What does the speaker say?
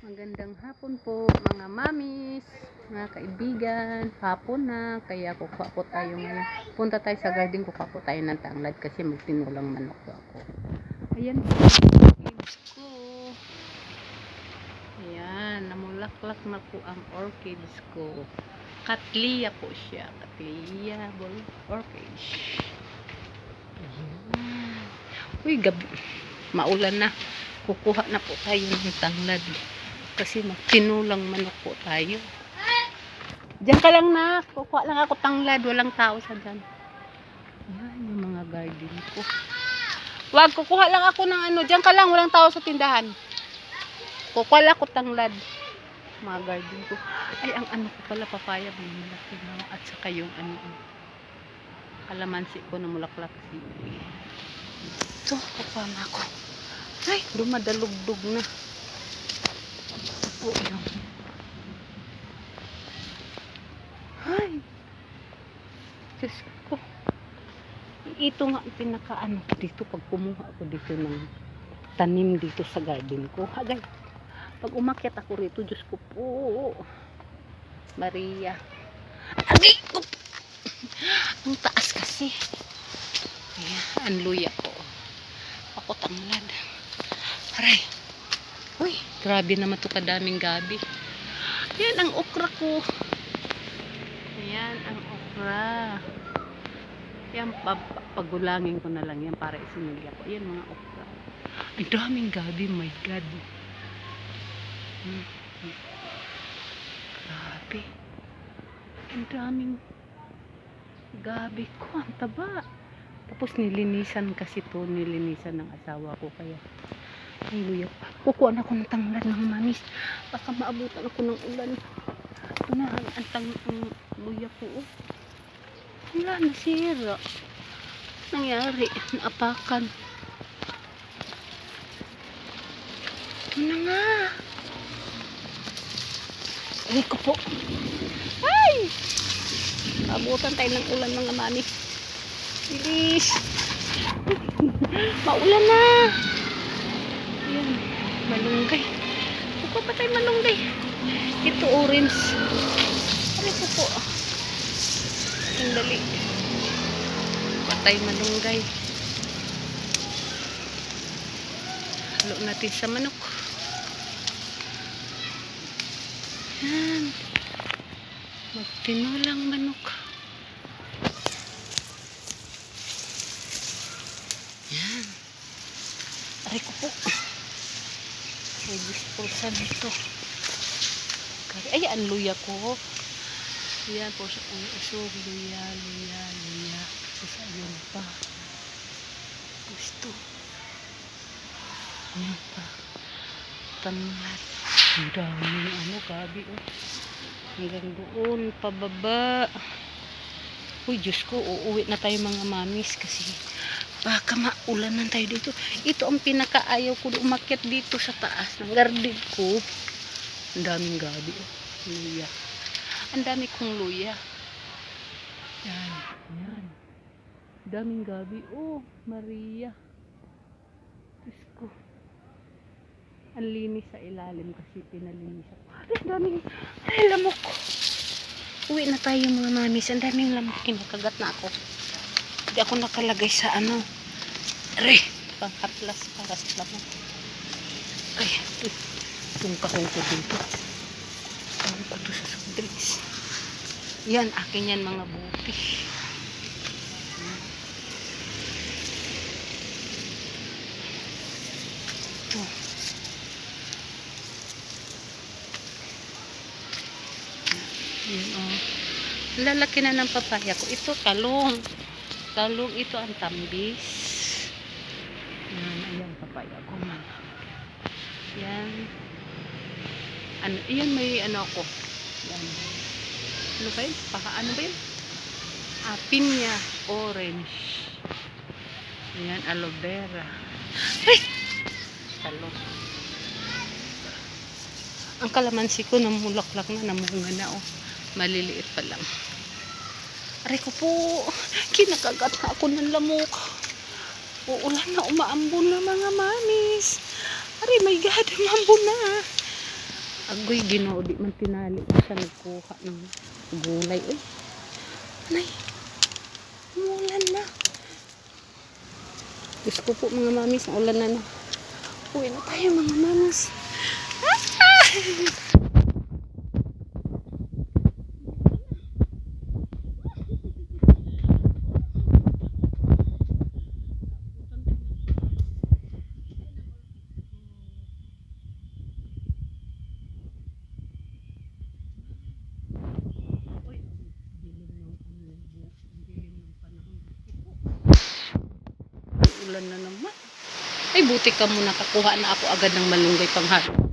Magandang hapon po mga mamis, mga kaibigan. Hapon na, kaya kukuha po tayo ngayon. Punta tayo sa garden, kukuha po tayo ng tanglad kasi magtinulang manok po ako. Ayan po ang orchids ko. Ayan, namulaklak na po ang orchids ko. Cattleya po siya. Cattleya orchids. Ayan. Uy, gabi. Maulan na. Kukuha na po tayo ng tanglad. Kasi magtinulang manok po tayo. Diyan ka lang na. Kukuha lang ako tanglad. Walang tao sa dyan. Ayan yung mga garden ko. Wag, kukuha lang ako ng ano. Diyan ka lang. Walang tao sa tindahan. Kukuha lang ako tanglad. Mga garden ko. Ay, ang ano ko pala papaya. May malaki na. At saka yung ano. Kalamansi ko na mulaklak. Ito, kukuha na ako. Ay, dumadalugdog na. Oh, yun. Ay, Diyos ko. Ito nga ang pinakaano ko dito pag kumuha ako dito ng tanim dito sa garden ko. Hagay, pag umakyat ako rito, Diyos ko po. Maria. Agay ko. Ang taas kasi. Ayan, ang luya ko. Ako tanglad. Aray. Uy, grabe naman ito kadaming gabi. Yan ang okra ko. Yan ang okra. Yan, pagulangin ko na lang yan para isinulya ko. Yan mga okra. Ang daming gabi, my God. Grabe. Ang daming gabi ko. Ang taba. Tapos nilinisan kasi to. Nilinisan ng asawa ko. Kaya ay, luya. Kukuha na ako ng tanglad ng mamis. Baka maabutan ako ng ulan. Ito na, ang luya ko. Oh. Wala, nasira. Nangyari, naapakan. Ito na nga. Ay ko po. Ay! Abutan tayo ng ulan mga mami. Bilis. Maulan na. Ayan, malunggay. Kukuha pa tayo malunggay. Ito orange. Ano ko po? Sandali. Patay malunggay. Halo natin sa manok. Yan. Magtinulang manok. Yan. Aray ko po. Ay, dispulsan ito. Ay, ang luya ko. Yan po siya. Iso, luya. Tapos ayun pa. Gusto. Ayan pa. Tanglad. Ang daming ano, gabi. Oh. Hanggang doon, pababa. Uy, Diyos ko, uuwi na tayo mga mamis kasi baka maulanan tayo dito. Ito ang pinakaayaw ko umakyat dito sa taas ng garden ko. Ang daming gabi. Oh. Luya. Ang dami kong luya. Yan. Yan. Daming gabi. Oh, Maria. Diyos ko. Ang linis sa ilalim kasi pinalinis ako. Ay, daming lamok. Uwi na tayo mga mamis. Ang daming lamok. Kinakagat na ako. Hindi ako nakalagay sa ano. Aray, pangkatlas para sa lamok. Ay, itong kahong ko dito. Kahong ko to sa sudris. Yan, akin yan mga buti. Ito. Yan o. Oh. Lalaki na ng papaya ko. Ito talong. Talong ito ang tambis. Yan, ayan papaya ko man. Yan. Ano, yan may ano ko. Yan. Ano ba yun? Ano ba yun? Pinya orange. Yan, aloe vera. Ay! Talong. Ang kalamansi ko namulaklak na, namunga na oh. Maliliit pa lang. Aray ko po, kinakagat na ako ng lamok. Uulan na, umaambon na mga mamis. Aray, my God, umaambon na. Agoy, Ginoo, di man tinali ko siya nagkuha ng gulay. Uy, nay, umulan na. Diyos ko po mga mamis, ulan na na. Uwi na tayo mga mamis. Ulan na naman. Ay, buti ka muna, kakuha na ako agad ng malunggay panghalo.